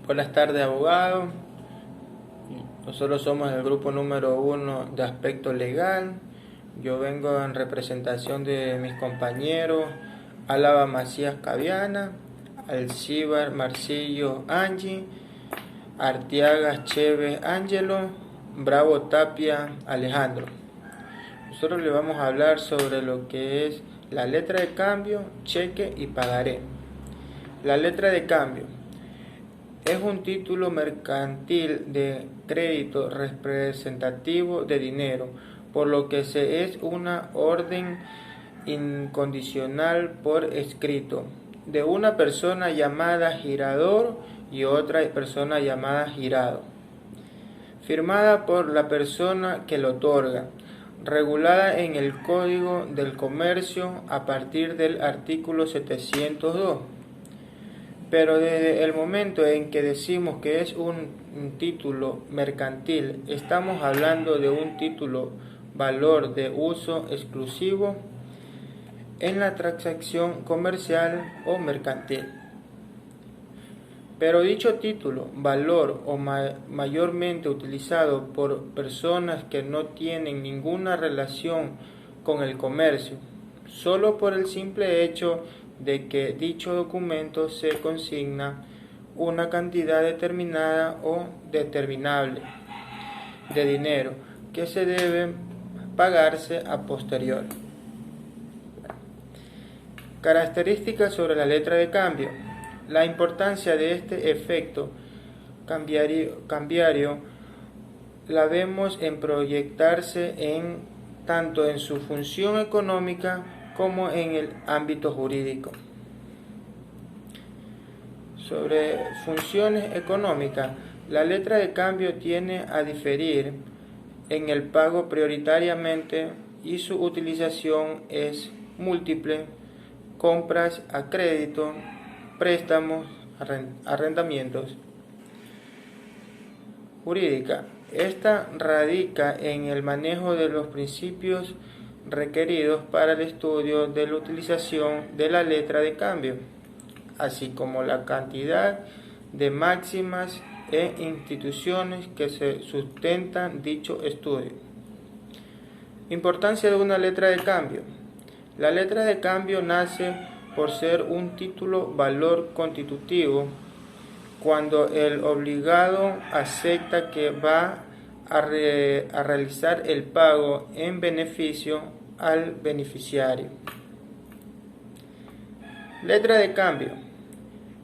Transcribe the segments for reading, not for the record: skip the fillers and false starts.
Buenas tardes, abogado. Nosotros somos el grupo número 1 de aspecto legal. Yo vengo en representación de mis compañeros Álava Macías Caviana, Alcíbar Marcillo Angie, Arteaga Cheve Ángelo, Bravo Tapia Alejandro. Nosotros le vamos a hablar sobre lo que es la letra de cambio, cheque y pagaré. La letra de cambio es un título mercantil de crédito representativo de dinero, por lo que es una orden incondicional por escrito de una persona llamada girador y otra persona llamada girado, firmada por la persona que lo otorga, regulada en el Código del Comercio a partir del artículo 702. Pero desde el momento en que decimos que es un título mercantil, estamos hablando de un título valor de uso exclusivo en la transacción comercial o mercantil. Pero dicho título, valor o mayormente utilizado por personas que no tienen ninguna relación con el comercio, solo por el simple hecho de que dicho documento se consigna una cantidad determinada o determinable de dinero que se debe pagarse a posterior. Características sobre la letra de cambio. La importancia de este efecto cambiario la vemos en proyectarse tanto en su función económica como en el ámbito jurídico. Sobre funciones económicas, la letra de cambio tiene a diferir en el pago prioritariamente y su utilización es múltiple: compras a crédito, préstamos, arrendamientos. Jurídica. Esta radica en el manejo de los principios requeridos para el estudio de la utilización de la letra de cambio, así como la cantidad de máximas e instituciones que se sustentan dicho estudio. Importancia de una letra de cambio. La letra de cambio nace por ser un título valor constitutivo cuando el obligado acepta que va a realizar el pago en beneficio al beneficiario. Letra de cambio.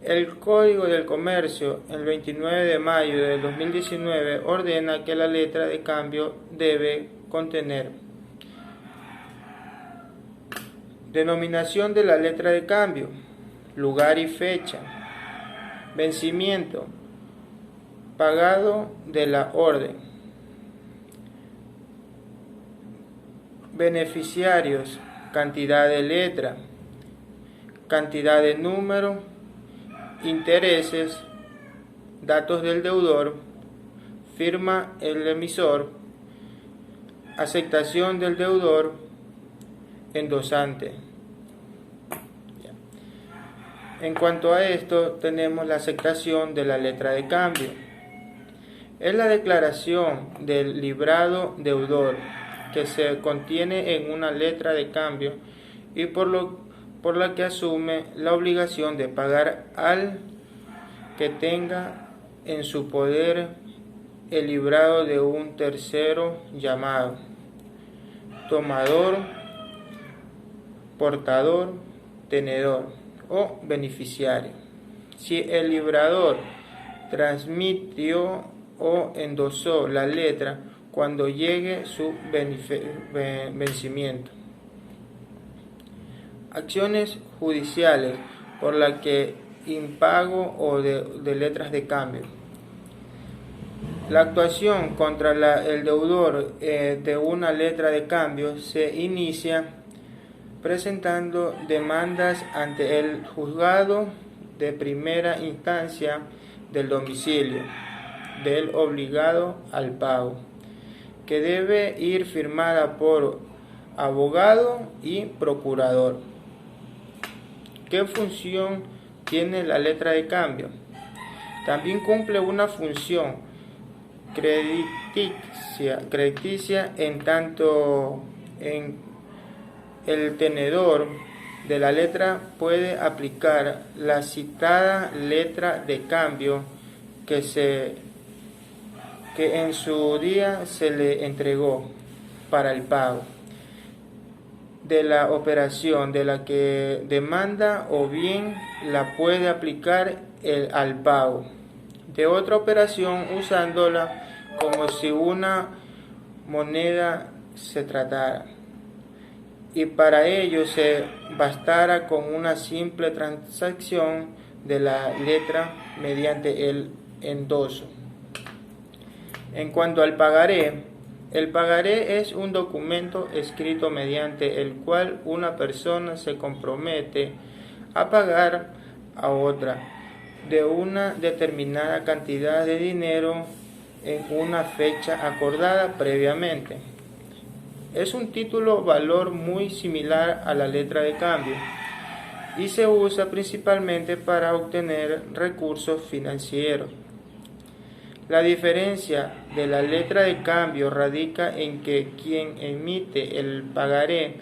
El Código del Comercio, el 29 de mayo de 2019, ordena que la letra de cambio debe contener: denominación de la letra de cambio, lugar y fecha, vencimiento, pagado de la orden, beneficiarios, cantidad de letra, cantidad de número, intereses, datos del deudor, firma el emisor, aceptación del deudor, endosante. En cuanto a esto, tenemos la aceptación de la letra de cambio. Es la declaración del librado deudor que se contiene en una letra de cambio y por la que asume la obligación de pagar al que tenga en su poder el librado de un tercero llamado tomador, portador, tenedor o beneficiario. Si el librador transmitió o endosó la letra cuando llegue su vencimiento. Acciones judiciales por la que impago o de letras de cambio. La actuación contra el deudor de una letra de cambio se inicia presentando demandas ante el juzgado de primera instancia del domicilio del obligado al pago, que debe ir firmada por abogado y procurador. ¿Qué función tiene la letra de cambio? También cumple una función crediticia en tanto en el tenedor de la letra puede aplicar la citada letra de cambio que en su día se le entregó para el pago de la operación de la que demanda, o bien la puede aplicar al pago de otra operación usándola como si una moneda se tratara, y para ello se bastara con una simple transacción de la letra mediante el endoso. En cuanto al pagaré, el pagaré es un documento escrito mediante el cual una persona se compromete a pagar a otra de una determinada cantidad de dinero en una fecha acordada previamente. Es un título valor muy similar a la letra de cambio y se usa principalmente para obtener recursos financieros. La diferencia de la letra de cambio radica en que quien emite el pagaré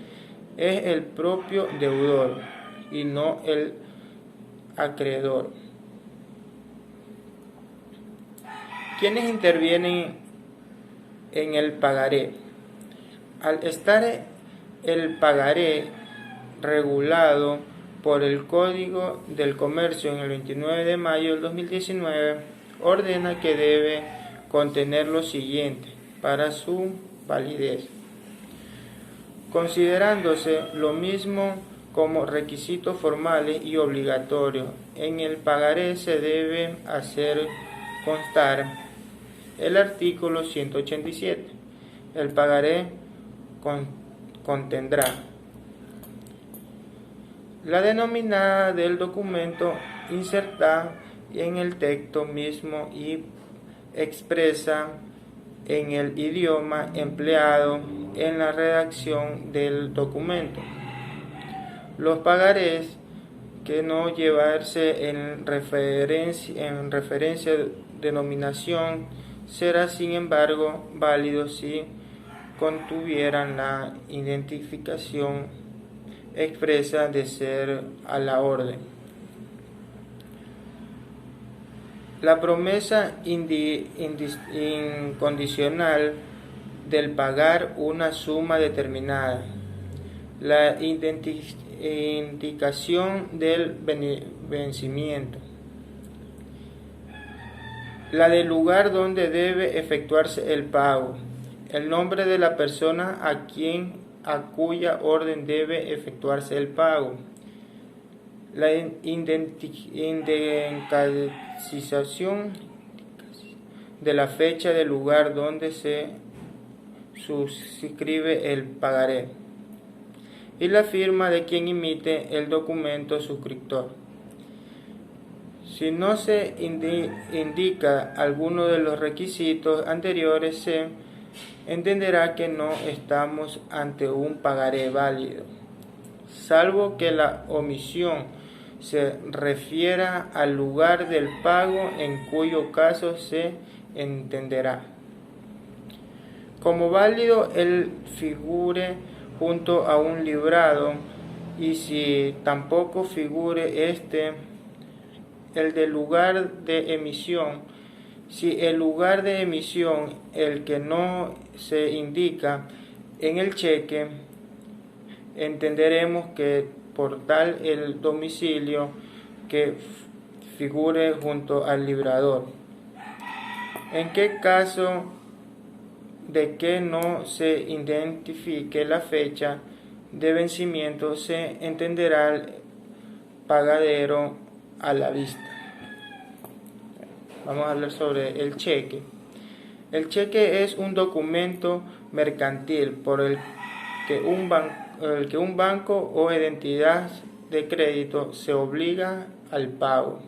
es el propio deudor y no el acreedor. ¿Quiénes intervienen en el pagaré? Al estar el pagaré regulado por el Código del Comercio en el 29 de mayo del 2019, ordena que debe contener lo siguiente para su validez, considerándose lo mismo como requisitos formales y obligatorios. En el pagaré se debe hacer constar el artículo 187. El pagaré contendrá la denominada del documento insertada en el texto mismo y expresa en el idioma empleado en la redacción del documento. Los pagarés que no llevarse en referencia denominación será sin embargo válido si contuvieran la identificación expresa de ser a la orden. La promesa incondicional del pagar una suma determinada. La indicación del vencimiento. La del lugar donde debe efectuarse el pago. El nombre de la persona a cuya orden debe efectuarse el pago. La indentación de la fecha del lugar donde se suscribe el pagaré y la firma de quien emite el documento suscriptor. Si no se indica alguno de los requisitos anteriores, se entenderá que no estamos ante un pagaré válido, salvo que la omisión se refiera al lugar del pago, en cuyo caso se entenderá como válido el figure junto a un librado, y si tampoco figure el del lugar de emisión. Si el lugar de emisión el que no se indica en el cheque, entenderemos que por tal el domicilio que figure junto al librador. En qué caso de que no se identifique la fecha de vencimiento, se entenderá el pagadero a la vista. Vamos a hablar sobre el cheque. El cheque es un documento mercantil por el que un banco o entidad de crédito se obliga al pago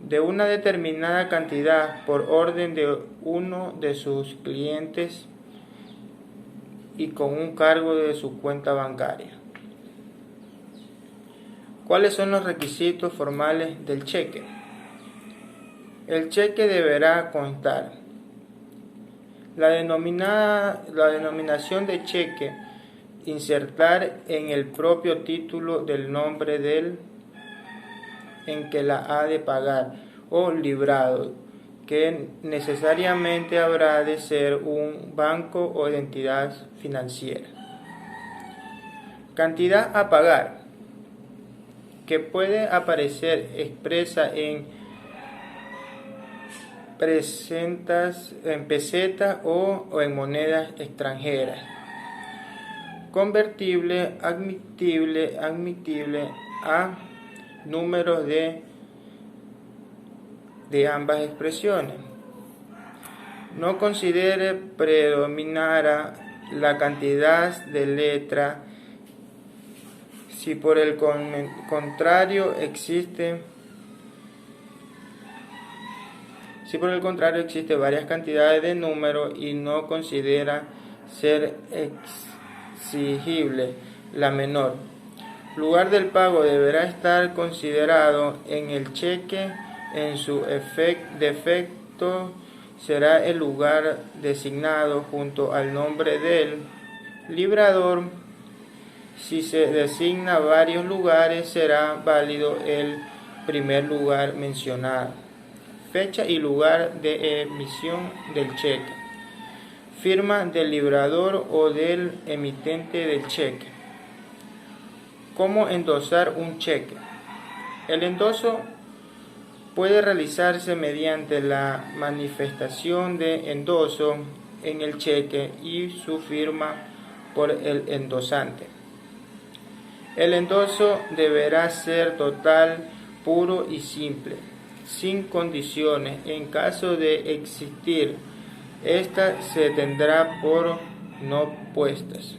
de una determinada cantidad por orden de uno de sus clientes y con un cargo de su cuenta bancaria. ¿Cuáles son los requisitos formales del cheque? El cheque deberá constar la denominación de cheque, insertar en el propio título del nombre del en que la ha de pagar o librado, que necesariamente habrá de ser un banco o entidad financiera. Cantidad a pagar, que puede aparecer expresa en pesetas o en monedas extranjeras. Convertible, admitible a números de ambas expresiones. No considere predominará la cantidad de letra si por el contrario existe varias cantidades de números y no considera ser exigible la menor. Lugar del pago deberá estar considerado en el cheque. En su defecto será el lugar designado junto al nombre del librador. Si se designa varios lugares, será válido el primer lugar mencionado. Fecha y lugar de emisión del cheque. Firma del librador o del emitente del cheque. ¿Cómo endosar un cheque? El endoso puede realizarse mediante la manifestación de endoso en el cheque y su firma por el endosante. El endoso deberá ser total, puro y simple, sin condiciones. En caso de existir, esta se tendrá por no puestas.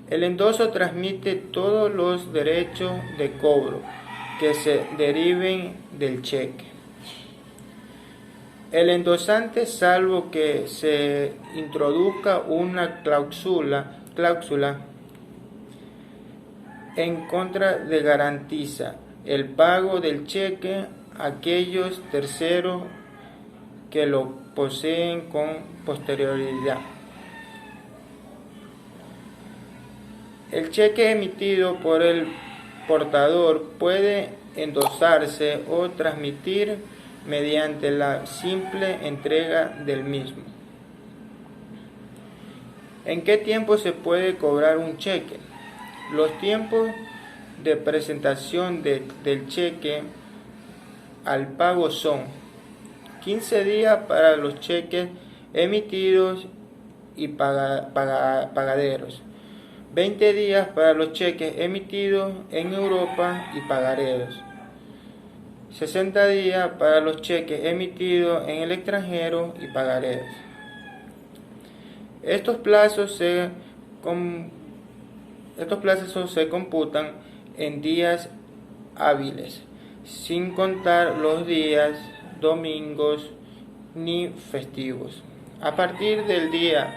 El endoso transmite todos los derechos de cobro que se deriven del cheque. El endosante, salvo que se introduzca una cláusula en contra de garantiza el pago del cheque a aquellos terceros que lo poseen con posterioridad. El cheque emitido por el portador puede endosarse o transmitir mediante la simple entrega del mismo. ¿En qué tiempo se puede cobrar un cheque? Los tiempos de presentación del cheque al pago son 15 días para los cheques emitidos y pagaderos, 20 días para los cheques emitidos en Europa y pagaderos, 60 días para los cheques emitidos en el extranjero y pagaderos. Estos plazos se computan en días hábiles, sin contar los días domingos ni festivos. A partir del día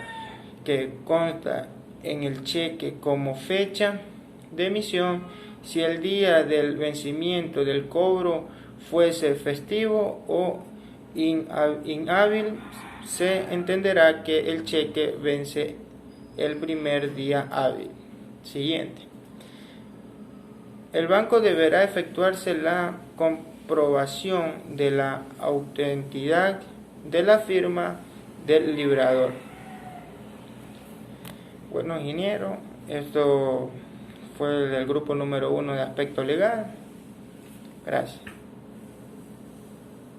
que consta en el cheque como fecha de emisión, si el día del vencimiento del cobro fuese festivo o inhábil, se entenderá que el cheque vence el primer día hábil siguiente. El banco deberá efectuarse la comprobación de la autenticidad de la firma del librador. Bueno, ingeniero, esto fue del grupo número 1 de aspecto legal. Gracias.